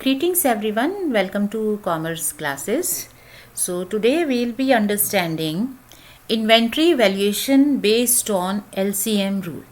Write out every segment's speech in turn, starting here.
Greetings everyone, welcome to Commerce classes. So today we'll be understanding inventory valuation based on LCM rule.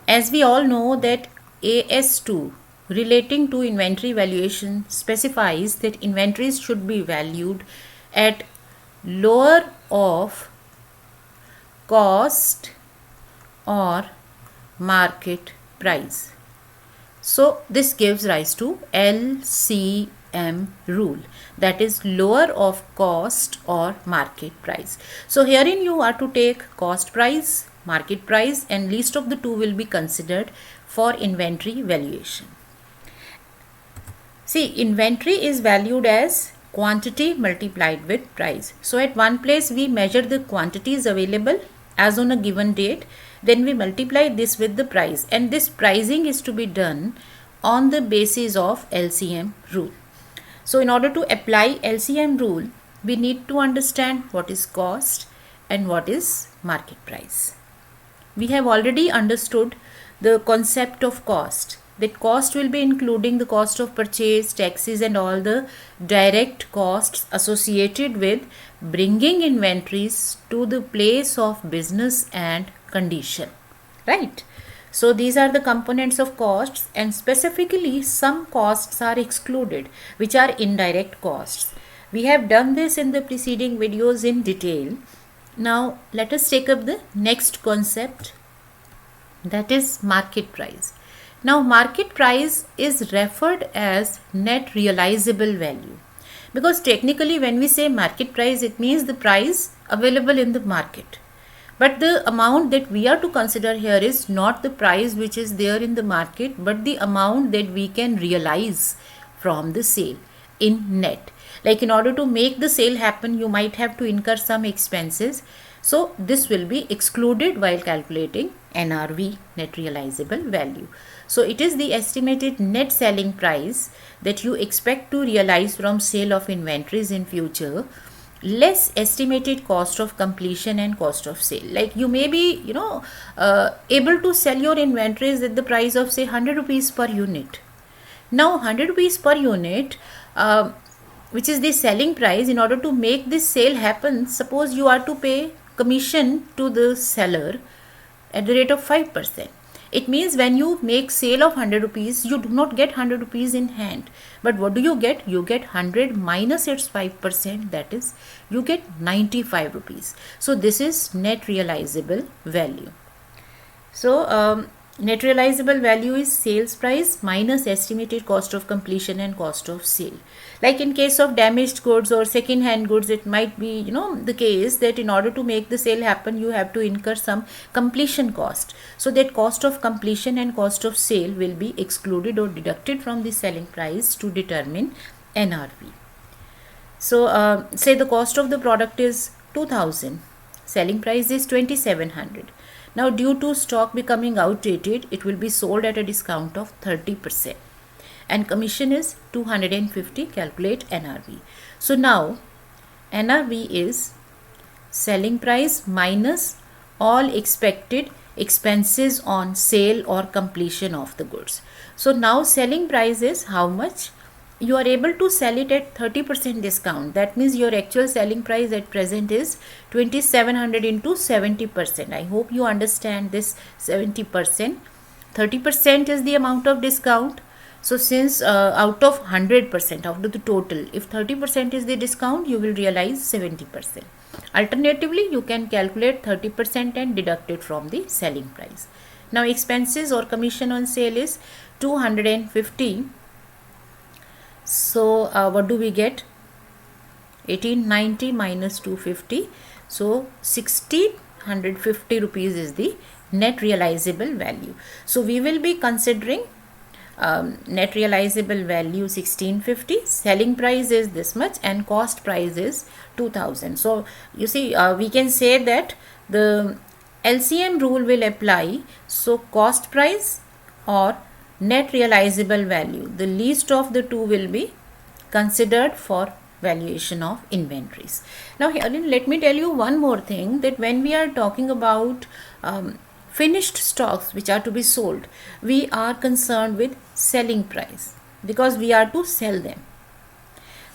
As we all know that AS2 relating to inventory valuation specifies that inventories should be valued at lower of cost or market price. So this gives rise to LCM rule, that is lower of cost or market price. So herein you are to take cost price, market price, and least of the two will be considered for inventory valuation. See, inventory is valued as quantity multiplied with price. So at one place we measure the quantities available as on a given date, then we multiply this with the price, and this pricing is to be done on the basis of LCM rule. So in order to apply LCM rule, we need to understand what is cost and what is market price. We have already understood the concept of cost, that cost will be including the cost of purchase, taxes, and all the direct costs associated with bringing inventories to the place of business and condition, right? So these are the components of costs, and specifically some costs are excluded, which are indirect costs. We have done this in the preceding videos in detail. Now let us take up the next concept, that is market price. Now market price is referred as net realizable value, because technically when we say market price, it means the price available in the market. But the amount that we are to consider here is not the price which is there in the market, but the amount that we can realize from the sale in net. Like in order to make the sale happen, you might have to incur some expenses. So this will be excluded while calculating NRV, net realizable value. So it is the estimated net selling price that you expect to realize from sale of inventories in future, less estimated cost of completion and cost of sale. Like you may be able to sell your inventories at the price of say 100 rupees per unit. Now 100 rupees per unit, which is the selling price, in order to make this sale happen, suppose you are to pay commission to the seller at the rate of 5%. It means when you make sale of 100 rupees, you do not get 100 rupees in hand. But what do you get? You get 100 minus its 5%, that is, you get 95 rupees. So this is net realizable value. So net realizable value is sales price minus estimated cost of completion and cost of sale. Like in case of damaged goods or second hand goods, it might be the case that in order to make the sale happen, you have to incur some completion cost. So that cost of completion and cost of sale will be excluded or deducted from the selling price to determine NRV. So say the cost of the product is 2000, selling price is 2700. Now due to stock becoming outdated, it will be sold at a discount of 30%, and commission is 250, calculate NRV. So now NRV is selling price minus all expected expenses on sale or completion of the goods. So now selling price is how much? You are able to sell it at 30% discount. That means your actual selling price at present is 2700 into 70%. I hope you understand this 70%. 30% is the amount of discount. So since out of 100%, out of the total, if 30% is the discount, you will realize 70%. Alternatively, you can calculate 30% and deduct it from the selling price. Now expenses or commission on sale is 250. So what do we get? 1890 minus 250. So 1650 rupees is the net realizable value. So we will be considering net realizable value 1650, selling price is this much, and cost price is 2000. So you see, we can say that the LCM rule will apply. So cost price or net realizable value, the least of the two will be considered for valuation of inventories. Now here let me tell you one more thing, that when we are talking about finished stocks which are to be sold, we are concerned with selling price. because we are to sell them.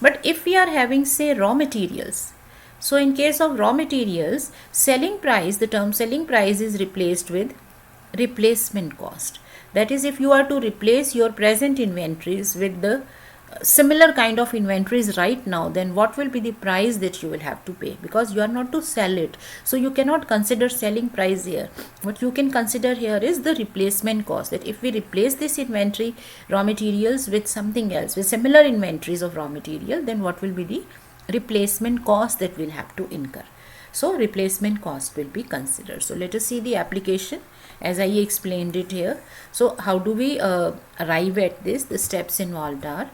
But if we are having, say, raw materials, so in case of raw materials, selling price, the term selling price is replaced with replacement cost. That is, if you are to replace your present inventories with the similar kind of inventories right now, then what will be the price that you will have to pay, because you are not to sell it. So you cannot consider selling price here. What you can consider here is the replacement cost, that if we replace this inventory raw materials with something else, with similar inventories of raw material, then what will be the replacement cost that we'll have to incur. So replacement cost will be considered. So let us see the application as I explained it here. So how do we arrive at this? The steps involved are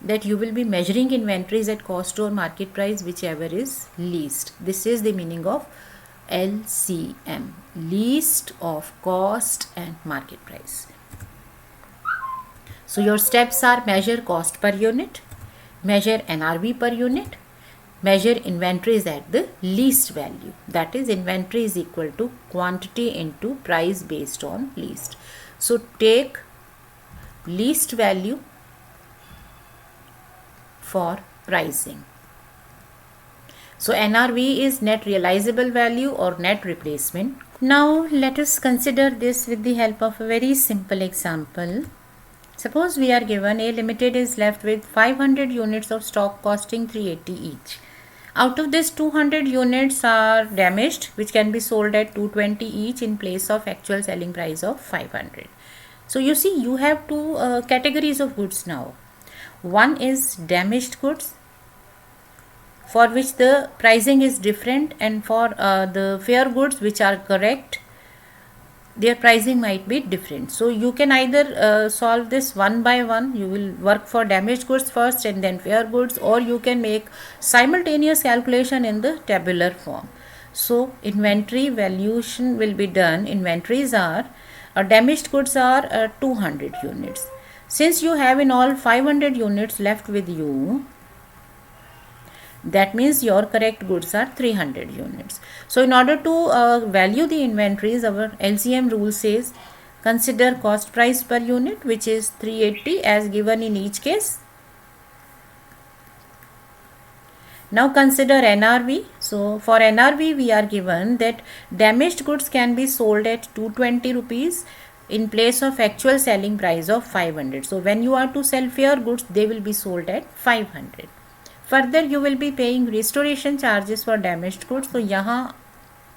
that you will be measuring inventories at cost or market price, whichever is least. This is the meaning of LCM, least of cost and market price. So your steps are measure cost per unit, measure NRV per unit, measure inventories at the least value. That is, inventory is equal to quantity into price based on least. So take least value for pricing. So NRV is net realizable value or net replacement. Now let us consider this with the help of a very simple example. Suppose we are given A Limited is left with 500 units of stock costing 380 each. Out of this, 200 units are damaged, which can be sold at 220 each in place of actual selling price of 500. So you see, you have two categories of goods now. One is damaged goods, for which the pricing is different, and for the fair goods which are correct, their pricing might be different. So you can either solve this one by one. You will work for damaged goods first and then fair goods, or you can make simultaneous calculation in the tabular form. So inventory valuation will be done. Inventories are damaged goods are 200 units. Since you have in all 500 units left with you, that means your correct goods are 300 units. So in order to value the inventories, our LCM rule says consider cost price per unit, which is 380 as given in each case. Now consider NRV. So for NRV, we are given that damaged goods can be sold at 220 rupees in place of actual selling price of 500. So when you are to sell fair goods, they will be sold at 500. Further, you will be paying restoration charges for damaged goods. So yahan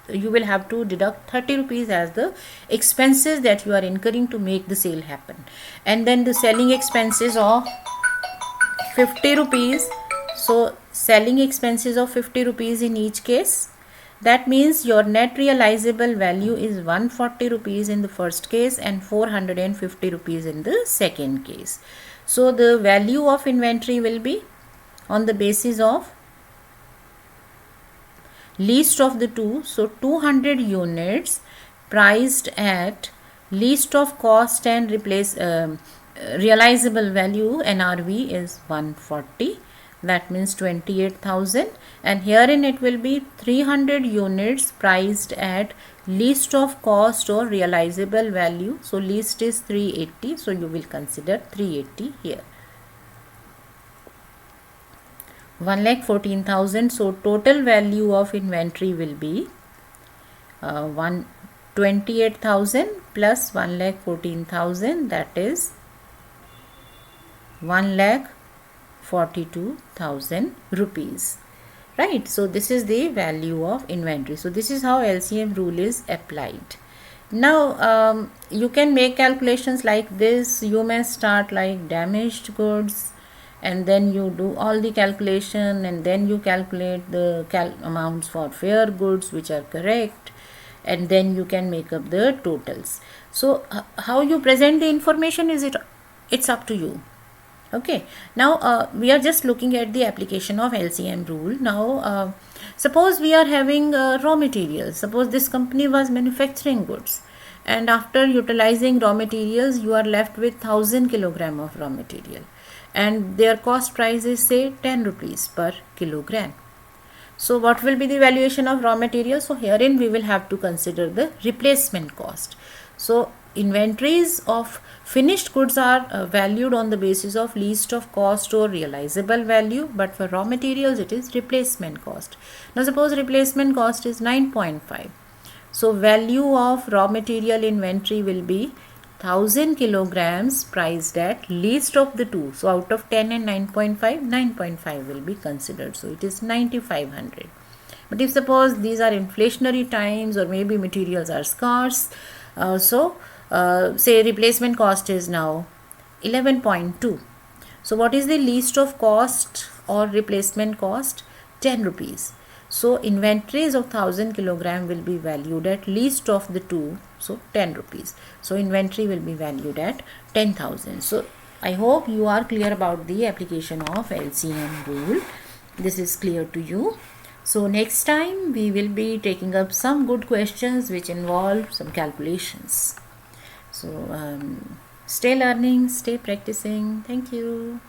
you will have to deduct 30 rupees as the expenses that you are incurring to make the sale happen. And then the selling expenses of 50 rupees. So selling expenses of 50 rupees in each case. That means your net realizable value is 140 rupees in the first case and 450 rupees in the second case. So the value of inventory will be on the basis of least of the two. So 200 units priced at least of cost and realizable value, NRV, is 140. That means 28,000, and herein it will be 300 units priced at least of cost or realizable value. So least is 380, so you will consider 380 here. 1,14,000. So total value of inventory will be 28,000 plus 1,14,000, that is 1,42,000 rupees. Right, so this is the value of inventory. So this is how LCM rule is applied. Now you can make calculations like this. You may start like damaged goods, and then you do all the calculation, and then you calculate the amounts for fair goods which are correct, and then you can make up the totals. So how you present the information it's up to you. Okay, now we are just looking at the application of LCM rule. Now suppose we are having raw materials. Suppose this company was manufacturing goods, and after utilizing raw materials, you are left with 1000 kilogram of raw material, and their cost price is say 10 rupees per kilogram. So what will be the valuation of raw material? So herein we will have to consider the replacement cost. So inventories of finished goods are valued on the basis of least of cost or realizable value, but for raw materials it is replacement cost. Now suppose replacement cost is 9.5. So value of raw material inventory will be 1000 kilograms priced at least of the two. So out of 10 and 9.5, 9.5 will be considered. So it is 9500. But if suppose these are inflationary times or maybe materials are scarce, say replacement cost is now 11.2. So what is the least of cost or replacement cost? 10 rupees. So inventories of 1000 kilogram will be valued at least of the two, so 10 rupees. So inventory will be valued at 10,000. So I hope you are clear about the application of LCM rule. This is clear to you. So next time we will be taking up some good questions which involve some calculations. So stay learning, stay practicing. Thank you.